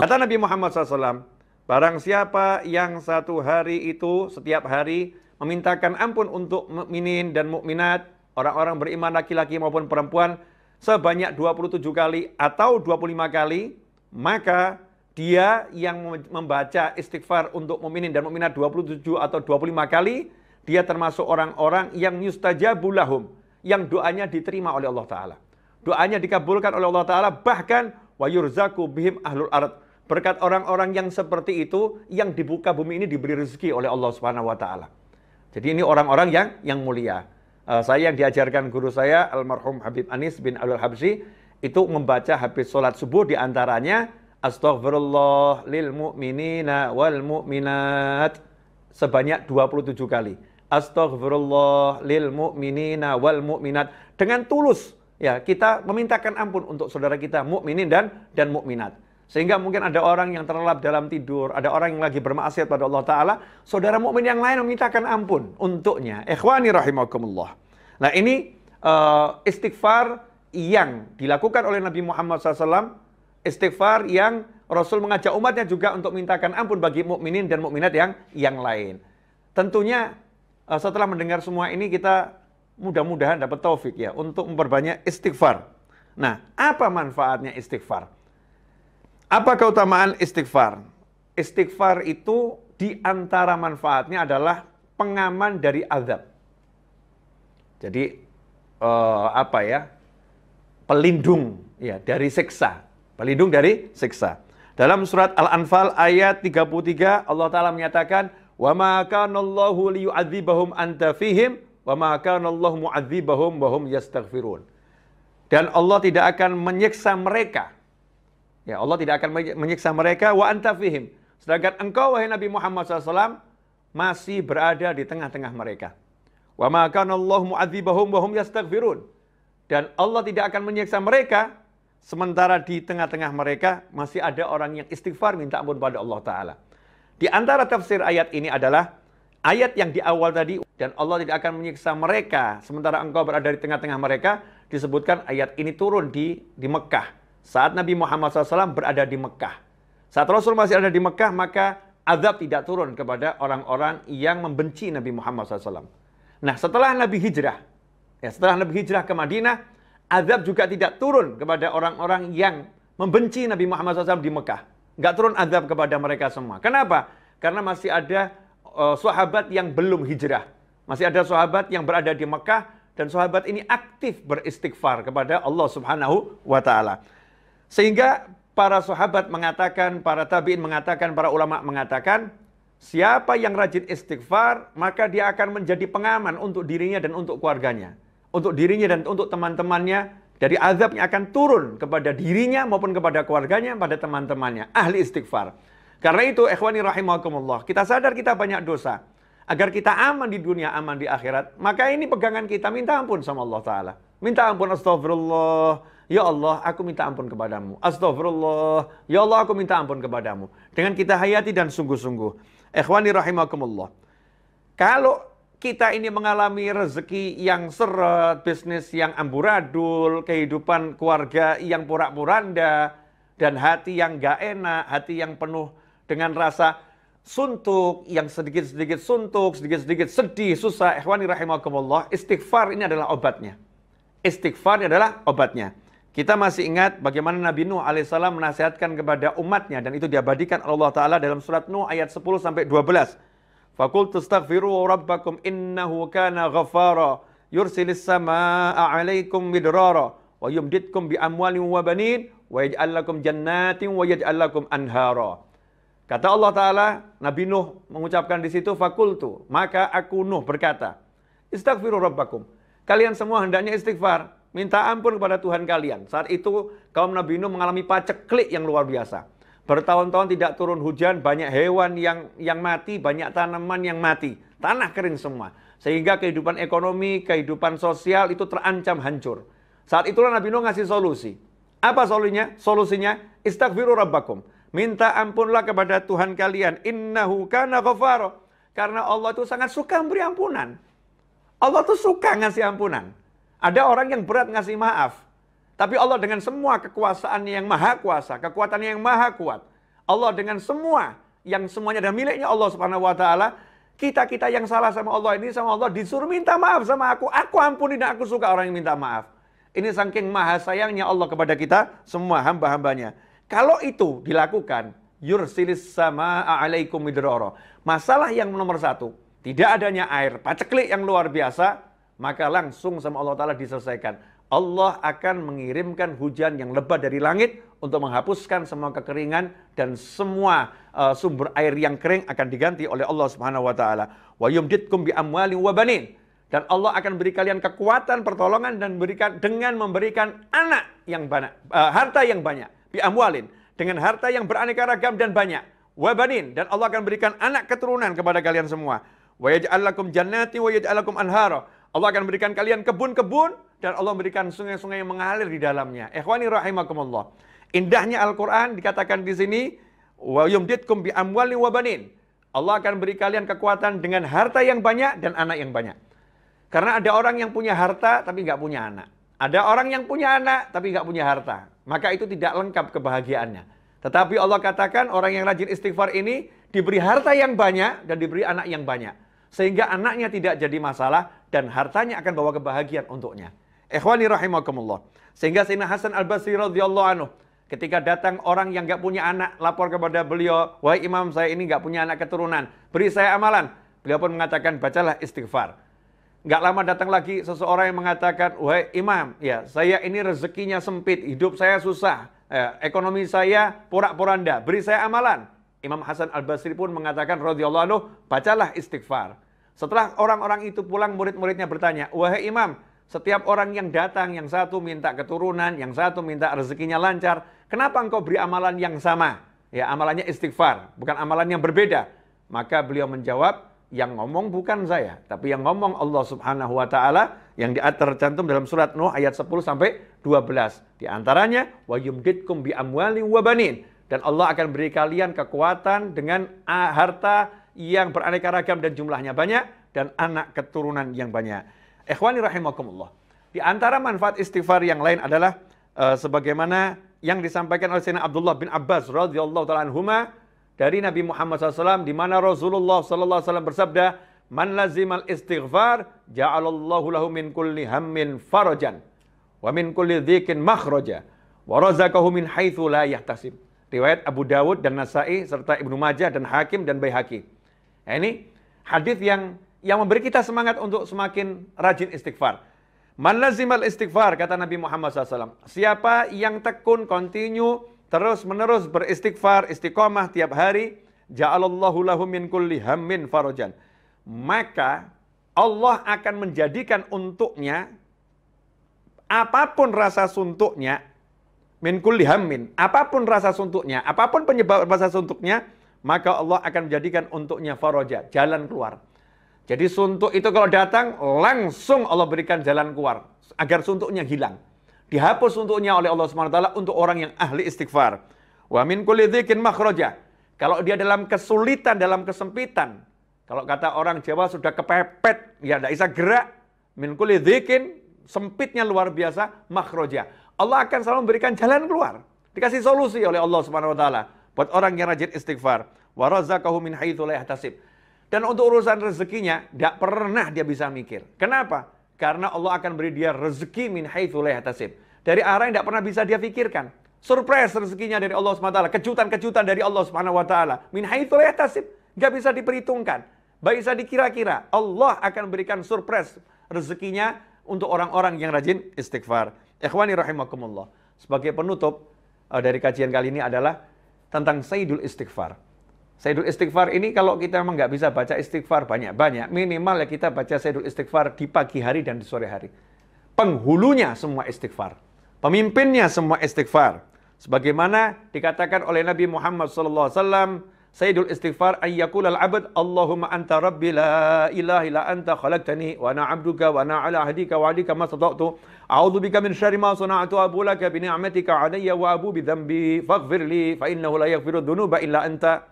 Kata Nabi Muhammad SAW, barang siapa yang satu hari itu, setiap hari, memintakan ampun untuk mukminin dan mukminat, orang-orang beriman laki-laki maupun perempuan, sebanyak 27 kali atau 25 kali, maka dia yang membaca istighfar untuk mukminin dan mukminat 27 atau 25 kali, dia termasuk orang-orang yang yustajabul lahum, yang doanya diterima oleh Allah Ta'ala. Doanya dikabulkan oleh Allah Ta'ala, bahkan wa yurzaku bihim ahlul ard. Berkat orang-orang yang seperti itu, yang dibuka bumi ini diberi rezeki oleh Allah Subhanahu wa Ta'ala. Jadi ini orang-orang yang mulia. Saya yang diajarkan guru saya, almarhum Habib Anis bin Abdul Habsyi, itu membaca habis sholat subuh diantaranya, astaghfirullah lil mu'minina wal mu'minat, sebanyak 27 kali. Astaghfirullah lil mu'minina wal mu'minat. Dengan tulus, ya, kita memintakan ampun untuk saudara kita mukminin dan mukminat. Sehingga mungkin ada orang yang terlelap dalam tidur, ada orang yang lagi bermaksiat pada Allah Ta'ala, saudara mukmin yang lain memintakan ampun untuknya. Ikhwani rahimakumullah. Nah ini istighfar yang dilakukan oleh Nabi Muhammad SAW, istighfar yang Rasul mengajak umatnya juga untuk mintakan ampun bagi mukminin dan mukminat yang lain. Tentunya setelah mendengar semua ini kita mudah-mudahan dapat taufik ya untuk memperbanyak istighfar. Nah, apa manfaatnya istighfar? Apa keutamaan istighfar? Istighfar itu di antara manfaatnya adalah pengaman dari azab. Jadi pelindung ya dari siksa. Pelindung dari siksa. Dalam surat Al-Anfal ayat 33 Allah Ta'ala menyatakan, "Wa ma kana Allahu liyu'adzibahum anta fihim wa ma kana Allahu mu'adzibahum wa hum yastaghfirun." Dan Allah tidak akan menyiksa mereka. Ya, Allah tidak akan menyiksa mereka wa anta fihim. Sedangkan engkau wahai Nabi Muhammad SAW masih berada di tengah-tengah mereka. Wa ma kana Allahu mu'adzibahum wa hum yastaghfirun. Dan Allah tidak akan menyiksa mereka sementara di tengah-tengah mereka masih ada orang yang istighfar minta ampun pada Allah Ta'ala. Di antara tafsir ayat ini adalah ayat yang di awal tadi, dan Allah tidak akan menyiksa mereka sementara engkau berada di tengah-tengah mereka, disebutkan ayat ini turun di Mekah. Saat Nabi Muhammad SAW berada di Mekah. Saat Rasul masih ada di Mekah, maka azab tidak turun kepada orang-orang yang membenci Nabi Muhammad SAW. Nah, setelah Nabi hijrah, setelah Nabi hijrah ke Madinah, azab juga tidak turun kepada orang-orang yang membenci Nabi Muhammad SAW di Mekah. Nggak turun azab kepada mereka semua. Kenapa? Karena masih ada sahabat yang belum hijrah. Masih ada sahabat yang berada di Mekah, dan sahabat ini aktif beristighfar kepada Allah Subhanahu wa Ta'ala. Sehingga para sahabat mengatakan, para tabi'in mengatakan, para ulama mengatakan, siapa yang rajin istighfar, maka dia akan menjadi pengaman untuk dirinya dan untuk keluarganya. Untuk dirinya dan untuk teman-temannya, dari azabnya akan turun kepada dirinya maupun kepada keluarganya, pada teman-temannya. Ahli istighfar. Karena itu, ikhwani rahimakumullah, kita sadar kita banyak dosa. Agar kita aman di dunia, aman di akhirat, maka ini pegangan kita, minta ampun sama Allah Ta'ala. Minta ampun, astagfirullah. Ya Allah, aku minta ampun kepadamu. Astagfirullah. Ya Allah, aku minta ampun kepadamu. Dengan kita hayati dan sungguh-sungguh. Ikhwani rahimakumullah. Kalau kita ini mengalami rezeki yang seret, bisnis yang amburadul, kehidupan keluarga yang porak-poranda, dan hati yang gak enak, hati yang penuh dengan rasa suntuk, yang sedikit-sedikit suntuk, sedikit-sedikit sedih, susah. Ikhwani rahimakumullah. Istighfar ini adalah obatnya. Istighfar ini adalah obatnya. Kita masih ingat bagaimana Nabi Nuh alaihissalam menasihatkan kepada umatnya, dan itu diabadikan Allah Ta'ala dalam surat Nuh ayat 10-12. Faqultu astaghfiru rabbakum innahu kana ghaffara yursilis samaa'a 'alaikum midrara wa yumditkum bi amwalin wa banin wa yaj'al lakum jannatin wa yaj'al lakum anhara. Kata Allah Ta'ala, Nabi Nuh mengucapkan di situ, faqultu, maka aku Nuh berkata, istaghfiru rabbakum. Kalian semua hendaknya istighfar. Minta ampun kepada Tuhan kalian. Saat itu kaum Nabi Nuh mengalami paceklik yang luar biasa. Bertahun-tahun tidak turun hujan, banyak hewan yang mati, banyak tanaman yang mati. Tanah kering semua. Sehingga kehidupan ekonomi, kehidupan sosial itu terancam hancur. Saat itulah Nabi Nuh ngasih solusi. Apa solusinya? Solusinya, istaghfiru rabbakum. Minta ampunlah kepada Tuhan kalian. Innahu kana ghafara. Karena Allah itu sangat suka memberi ampunan. Allah tuh suka ngasih ampunan. Ada orang yang berat ngasih maaf. Tapi Allah dengan semua kekuasaannya yang maha kuasa, kekuatannya yang maha kuat. Allah dengan semua, yang semuanya adalah miliknya Allah Subhanahu wa Ta'ala. Kita yang salah sama Allah ini, sama Allah disuruh minta maaf sama aku. Aku ampuni dan aku suka orang yang minta maaf. Ini saking maha sayangnya Allah kepada kita, semua hamba-hambanya. Kalau itu dilakukan, yursilis sama'a alaikum midrara. Masalah yang nomor satu, tidak adanya air, paceklik yang luar biasa, maka langsung sama Allah Ta'ala diselesaikan. Allah akan mengirimkan hujan yang lebat dari langit untuk menghapuskan semua kekeringan dan semua sumber air yang kering akan diganti oleh Allah Subhanahu wa Ta'ala. Wa yumditkum bi amwalin wa banin. Dan Allah akan beri kalian kekuatan, pertolongan dan dengan memberikan anak yang banyak, harta yang banyak. Bi amwalin, dengan harta yang beraneka ragam dan banyak. Wa banin, dan Allah akan berikan anak keturunan kepada kalian semua. Wa yaj'al lakum jannati wa yaj'al lakum anhara. Allah akan berikan kalian kebun-kebun dan Allah memberikan sungai-sungai yang mengalir di dalamnya. Ikhwani rahimakumullah. Indahnya Al-Qur'an dikatakan di sini, wa yumditkum bi amwalin wa banin. Allah akan beri kalian kekuatan dengan harta yang banyak dan anak yang banyak. Karena ada orang yang punya harta tapi nggak punya anak. Ada orang yang punya anak tapi nggak punya harta. Maka itu tidak lengkap kebahagiaannya. Tetapi Allah katakan orang yang rajin istighfar ini diberi harta yang banyak dan diberi anak yang banyak. Sehingga anaknya tidak jadi masalah dan hartanya akan bawa kebahagiaan untuknya. Ikhwani rahimakumullah. Sehingga Sayyidina Hasan Al-Basri radhiyallahu anhu, ketika datang orang yang nggak punya anak, lapor kepada beliau, wahai imam, saya ini nggak punya anak keturunan, beri saya amalan. Beliau pun mengatakan, bacalah istighfar. Nggak lama datang lagi seseorang yang mengatakan, wahai imam, ya saya ini rezekinya sempit, hidup saya susah, ekonomi saya porak-poranda, beri saya amalan. Imam Hasan Al-Basri pun mengatakan radhiyallahu anhu, bacalah istighfar. Setelah orang-orang itu pulang, murid-muridnya bertanya, wahai imam, setiap orang yang datang, yang satu minta keturunan, yang satu minta rezekinya lancar, kenapa engkau beri amalan yang sama? Ya, amalannya istighfar, bukan amalan yang berbeda. Maka beliau menjawab, yang ngomong bukan saya, tapi yang ngomong Allah Subhanahu wa Ta'ala, yang tercantum dalam surat Nuh ayat 10 sampai 12. Di antaranya, wa yumditkum bi amwalin wa banin. Dan Allah akan beri kalian kekuatan dengan harta yang beraneka ragam dan jumlahnya banyak, dan anak keturunan yang banyak. Ikhwani rahimakumullah. Di antara manfaat istighfar yang lain adalah sebagaimana yang disampaikan oleh Sayyidina Abdullah bin Abbas radhiyallahu ta'ala anhuma dari Nabi Muhammad SAW, di mana Rasulullah SAW bersabda, man lazimal istighfar ja'alallahu lahu min kulli hammin farajan wa min kulli dhikin makhraja wa razaqahu min haitsu la yahtasib. Riwayat Abu Dawud dan Nasai serta Ibnu Majah dan Hakim dan Baihaqi. Nah, ini hadis yang memberi kita semangat untuk semakin rajin istighfar. Man lazimal istighfar, kata Nabi Muhammad SAW. Siapa yang tekun, continue, terus menerus beristighfar, istiqomah tiap hari, ja'alallahu lahu min kulli hammin farajan. Maka Allah akan menjadikan untuknya apapun rasa suntuknya, min kulli hammin, apapun rasa suntuknya, apapun penyebab rasa suntuknya, maka Allah akan menjadikan untuknya faraja, jalan keluar. Jadi suntuk itu kalau datang, langsung Allah berikan jalan keluar, agar suntuknya hilang. Dihapus suntuknya oleh Allah SWT untuk orang yang ahli istighfar. Wa min kulli dhikin makhraja. Kalau dia dalam kesulitan, dalam kesempitan, kalau kata orang Jawa sudah kepepet, ya tidak bisa gerak, min kulli dhikin, sempitnya luar biasa, makhraja. Allah akan selalu memberikan jalan keluar. Dikasih solusi oleh Allah Subhanahu wa Ta'ala buat orang yang rajin istighfar. Wa razaqahu min haitsu la yahtasib. Dan untuk urusan rezekinya tidak pernah dia bisa mikir. Kenapa? Karena Allah akan beri dia rezeki min haitsu la yahtasib. Dari arah yang tidak pernah bisa dia pikirkan. Surprise rezekinya dari Allah Subhanahu wa Ta'ala, kejutan-kejutan dari Allah Subhanahu wa Ta'ala. Min haitsu la yahtasib. Enggak bisa diperhitungkan. Baik bisa dikira-kira. Allah akan berikan surprise rezekinya untuk orang-orang yang rajin istighfar. Ikhwani rahimakumullah. Sebagai penutup dari kajian kali ini adalah tentang Sayyidul Istighfar. Sayyidul Istighfar ini kalau kita memang nggak bisa baca istighfar banyak-banyak, minimal ya kita baca Sayyidul Istighfar di pagi hari dan di sore hari. Penghulunya semua istighfar. Pemimpinnya semua istighfar. Sebagaimana dikatakan oleh Nabi Muhammad SAW, Sayyidul Istighfar ayyaqulal abd Allahumma anta rabbi la ilaha illa anta khalaqtani wa ana 'abduka wa ana 'ala ahdika wa 'adika ma stata'tu a'udzu bika min syarri ma sana'tu abu laka bi ni'matika 'alayya wa abu bi dhanbi faghfir li fa innahu la yaghfiru dhunuba illa anta.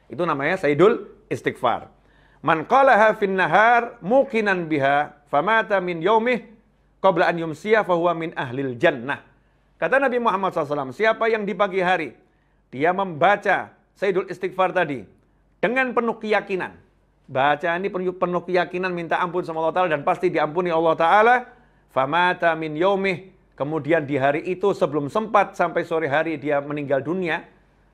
Itu namanya Sayyidul Istighfar. Man qalaha fin nahar muqinan biha famata min yaumih qabla an yumsiya fa huwa min ahlil jannah. Kata Nabi Muhammad SAW, siapa yang di pagi hari, dia membaca Sayyidul Istighfar tadi, dengan penuh keyakinan. Baca ini penuh keyakinan, minta ampun sama Allah Ta'ala, dan pasti diampuni Allah Ta'ala. Famata min yaumih, kemudian di hari itu sebelum sempat sampai sore hari dia meninggal dunia,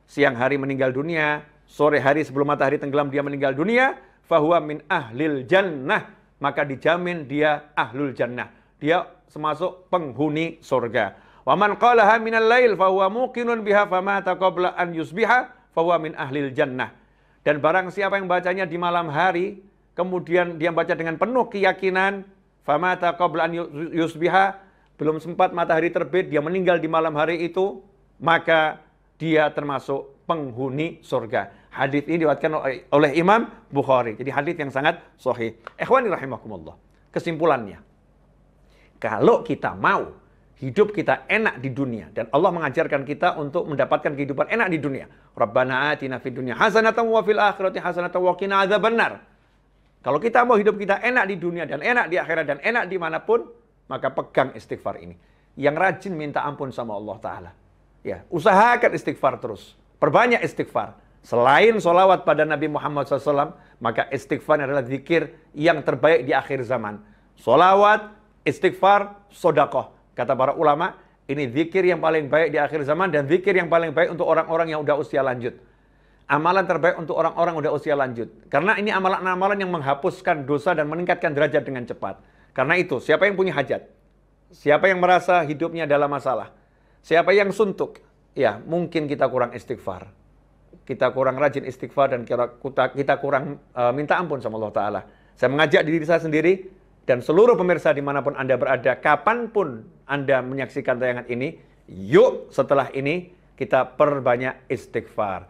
siang hari meninggal dunia, sore hari sebelum matahari tenggelam dia meninggal dunia, fahuwa min ahlil jannah, maka dijamin dia ahlul jannah. Dia termasuk penghuni surga. Wa man qalaha minal lail fahuwa muqinun biha famata qabla an yusbiha fahuwa min ahlil jannah. Dan barang siapa yang bacanya di malam hari, kemudian dia baca dengan penuh keyakinan, famata qabla an yusbiha, belum sempat matahari terbit, dia meninggal di malam hari itu, maka dia termasuk penghuni surga. Hadis ini diriwayatkan oleh Imam Bukhari. Jadi hadis yang sangat sahih. Ikhwani rahimakumullah. Kesimpulannya, kalau kita mau hidup kita enak di dunia, dan Allah mengajarkan kita untuk mendapatkan kehidupan enak di dunia. Rabbana atina fid dunya hasanatan wa fil akhirati hasanatan wa qina adzabannar. Kalau kita mau hidup kita enak di dunia dan enak di akhirat dan enak dimanapun, maka pegang istighfar ini. Yang rajin minta ampun sama Allah Ta'ala. Ya, usahakan istighfar terus. Perbanyak istighfar. Selain sholawat pada Nabi Muhammad SAW, maka istighfar adalah zikir yang terbaik di akhir zaman. Sholawat, istighfar, sodakoh. Kata para ulama, ini zikir yang paling baik di akhir zaman dan zikir yang paling baik untuk orang-orang yang udah usia lanjut. Amalan terbaik untuk orang-orang udah usia lanjut. Karena ini amalan-amalan yang menghapuskan dosa dan meningkatkan derajat dengan cepat. Karena itu, siapa yang punya hajat? Siapa yang merasa hidupnya dalam masalah? Siapa yang suntuk? Ya, mungkin kita kurang istighfar. Kita kurang rajin istighfar dan kita kurang minta ampun sama Allah Ta'ala. Saya mengajak diri saya sendiri, dan seluruh pemirsa dimanapun Anda berada, kapanpun Anda menyaksikan tayangan ini, yuk setelah ini kita perbanyak istighfar.